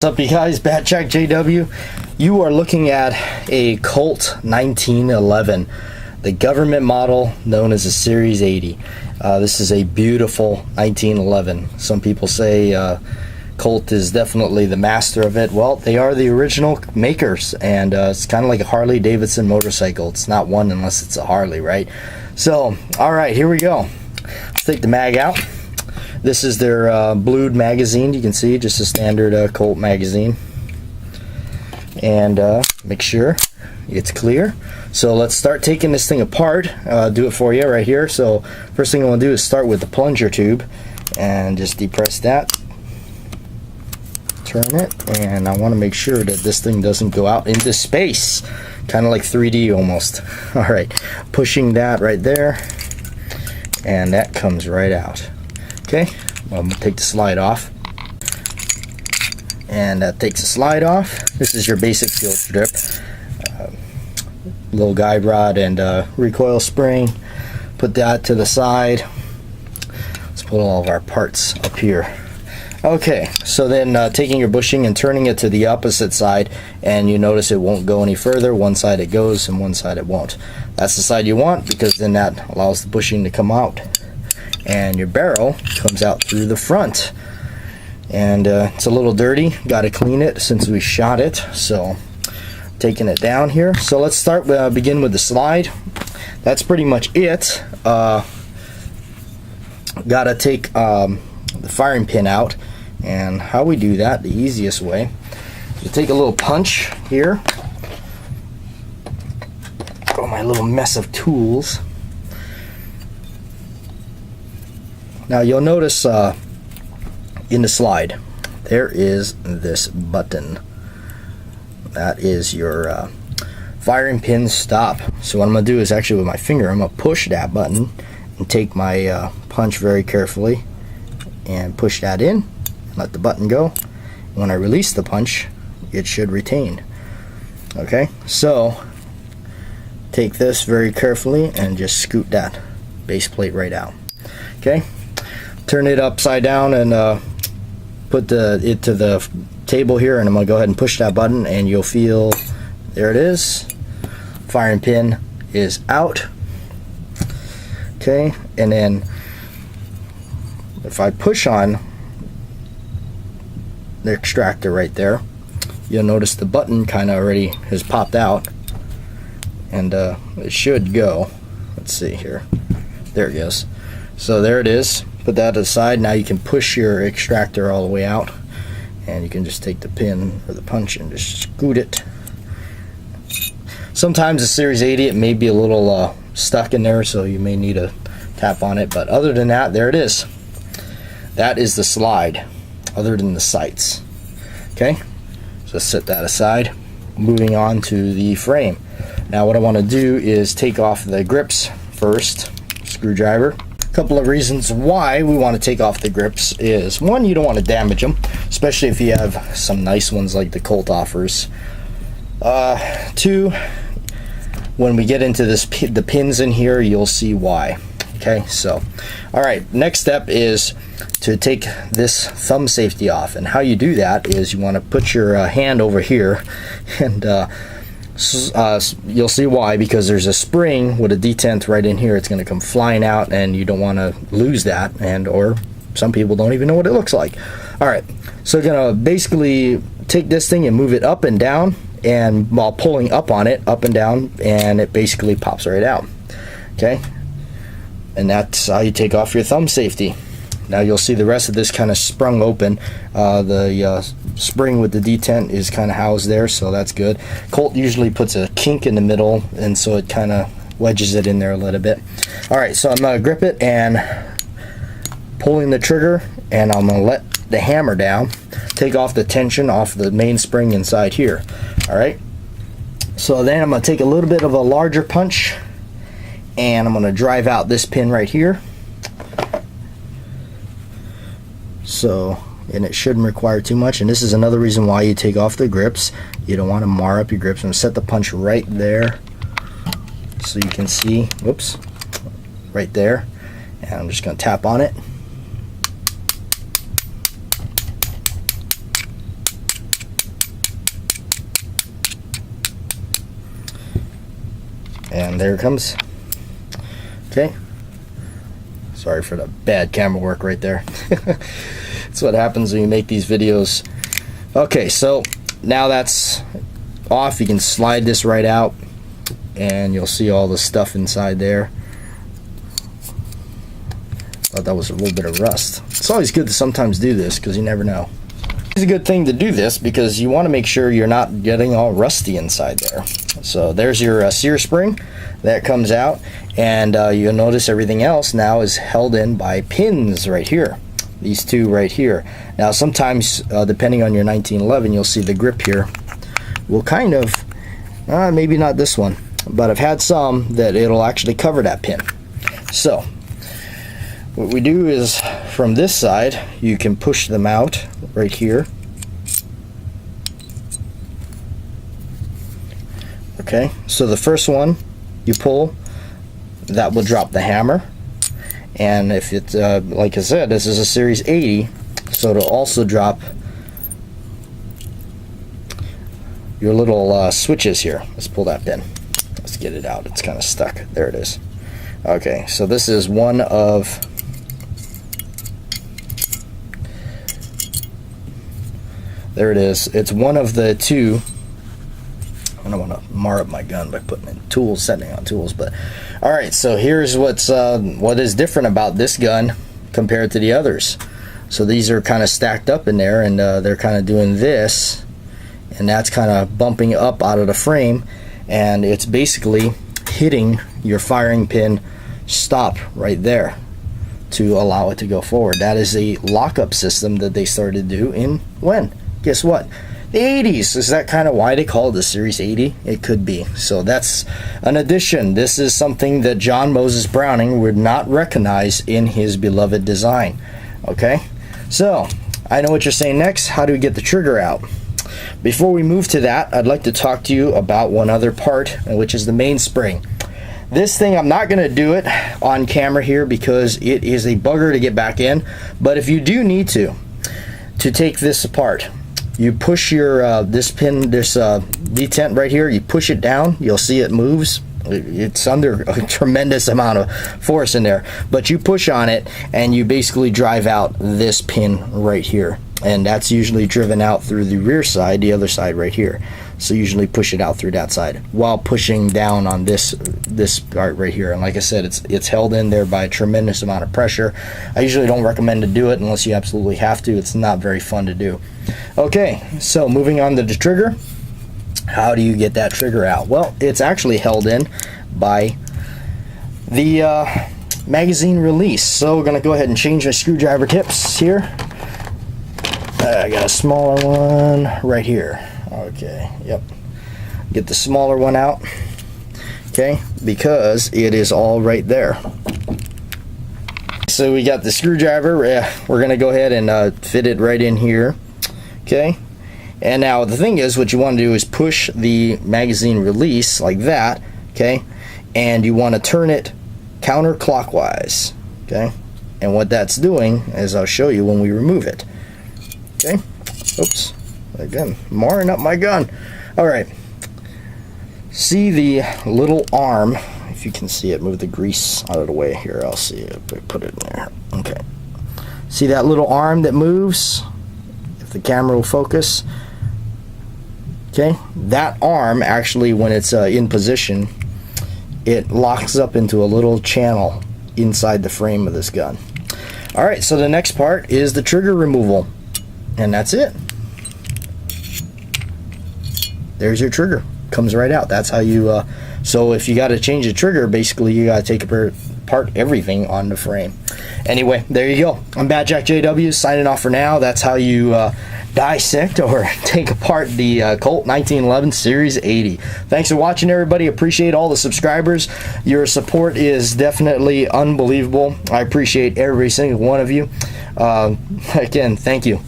What's up, you guys? Batjack JW. You are looking at a Colt 1911, the government model known as a Series 80. This is a beautiful 1911. Some people say Colt is definitely the master of it. Well, they are the original makers, and it's kind of like a Harley Davidson motorcycle. It's not one unless it's a Harley, right? So, all right, here we go. Let's take the mag out. This is their blued magazine. You can see just a standard Colt magazine, and make sure it's clear. So let's start taking this thing apart. Do it for you right here. So first thing I want to do is start with the plunger tube and just depress that, turn it, and I want to make sure that this thing doesn't go out into space, kind of like 3D almost. All right, pushing that right there, and that comes right out. Okay, well, I'm going to take the slide off, and that takes the slide off. This is your basic field strip, little guide rod and recoil spring. Put that to the side. Let's put all of our parts up here. Okay, so then taking your bushing and turning it to the opposite side, and you notice it won't go any further. One side it goes and one side it won't. That's the side you want, because then that allows the bushing to come out, and your barrel comes out through the front. And it's a little dirty, got to clean it since we shot it. So taking it down here. So let's start begin with the slide. That's pretty much it. Got to take the firing pin out, and how we do that, the easiest way, you take a little punch here. Oh, my little mess of tools. Now you'll notice in the slide there is this button. That is your firing pin stop. So what I'm going to do is actually with my finger, I'm going to push that button and take my punch very carefully and push that in and let the button go. When I release the punch, it should retain. Okay, so take this very carefully and just scoot that base plate right out. Okay, turn it upside down and put it to the table here, and I'm going to go ahead and push that button, and you'll feel, there it is, firing pin is out. Okay, and then if I push on the extractor right there, you'll notice the button kind of already has popped out, and it should go. Let's see here, there it goes. So there it is. Put that aside. Now you can push your extractor all the way out, and you can just take the pin or the punch and just scoot it. Sometimes the Series 80, it may be a little stuck in there, so you may need to tap on it, but other than that, there it is. That is the slide, other than the sights. Okay, so set that aside. Moving on to the frame. Now what I want to do is take off the grips first, screwdriver. Couple of reasons why we want to take off the grips is, one, you don't want to damage them, especially if you have some nice ones like the Colt offers. Two, when we get into this the pins in here, you'll see why. Okay, so all right, next step is to take this thumb safety off, and how you do that is you want to put your hand over here, and you'll see why, because there's a spring with a detent right in here. It's going to come flying out, and you don't want to lose that, and or some people don't even know what it looks like. All right, so you're going to basically take this thing and move it up and down, and while pulling up on it, up and down, and it basically pops right out. Okay, and that's how you take off your thumb safety. Now you'll see the rest of this kind of sprung open. The spring with the detent is kind of housed there, so that's good. Colt usually puts a kink in the middle, and so it kind of wedges it in there a little bit. All right, so I'm going to grip it and pulling the trigger, and I'm going to let the hammer down, take off the tension off the main spring inside here. All right, so then I'm going to take a little bit of a larger punch, and I'm going to drive out this pin right here. So, and it shouldn't require too much, and this is another reason why you take off the grips. You don't want to mar up your grips. I'm going to set the punch right there so you can see, whoops, right there, and I'm just going to tap on it. And there it comes. Okay. Sorry for the bad camera work right there. That's what happens when you make these videos. Okay, so now that's off. You can slide this right out and you'll see all the stuff inside there. Thought that was a little bit of rust. It's always good to sometimes do this because you never know. It's a good thing to do this because you want to make sure you're not getting all rusty inside there. So there's your sear spring that comes out, and you'll notice everything else now is held in by pins right here. These two right here. Now sometimes depending on your 1911, you'll see the grip here will kind of maybe not this one, but I've had some that it'll actually cover that pin. So what we do is from this side you can push them out right here. Okay, so the first one you pull, that will drop the hammer. And if it's like I said, this is a series 80, so it'll also drop your little switches here. Let's pull that pin. Let's get it out. It's kind of stuck. There it is. Okay, so this is one of there it is. It's one of the two. I don't want to mar up my gun by putting in tools, setting on tools, but all right. So here's what is different about this gun compared to the others. So these are kind of stacked up in there, and they're kind of doing this, and that's kind of bumping up out of the frame, and it's basically hitting your firing pin stop right there to allow it to go forward. That is a lockup system that they started to do in when? Guess what? The 80s. Is that kind of why they call it the Series 80? It could be. So that's an addition. This is something that John Moses Browning would not recognize in his beloved design. Okay? So, I know what you're saying next. How do we get the trigger out? Before we move to that, I'd like to talk to you about one other part, which is the mainspring. This thing, I'm not going to do it on camera here because it is a bugger to get back in. But if you do need to take this apart, you push your this pin, this detent right here, you push it down, you'll see it moves. It's under a tremendous amount of force in there, but you push on it and you basically drive out this pin right here, and that's usually driven out through the rear side, the other side right here. So usually push it out through that side while pushing down on this part right here. And like I said, it's held in there by a tremendous amount of pressure. I usually don't recommend to do it unless you absolutely have to. It's not very fun to do. Okay, so moving on to the trigger. How do you get that trigger out? Well, it's actually held in by the magazine release. So we're going to go ahead and change my screwdriver tips here. I got a smaller one right here. Okay, yep. Get the smaller one out, okay, because it is all right there. So we got the screwdriver. We're going to go ahead and fit it right in here, okay. And now the thing is, what you want to do is push the magazine release like that, okay, and you want to turn it counterclockwise, okay. And what that's doing is I'll show you when we remove it, okay. Oops. Again, marring up my gun. Alright. See the little arm, if you can see it, move the grease out of the way here. I'll see it. Put it in there. Okay. See that little arm that moves? If the camera will focus. Okay. That arm, actually, when it's in position, it locks up into a little channel inside the frame of this gun. Alright, so the next part is the trigger removal. And that's it. There's your trigger. Comes right out. That's how you so if you got to change the trigger, basically you got to take apart everything on the frame. Anyway, there you go. I'm Bad Jack JW signing off for now. That's how you dissect or take apart the Colt 1911 Series 80. Thanks for watching, everybody. Appreciate all the subscribers. Your support is definitely unbelievable. I appreciate every single one of you. Again, thank you.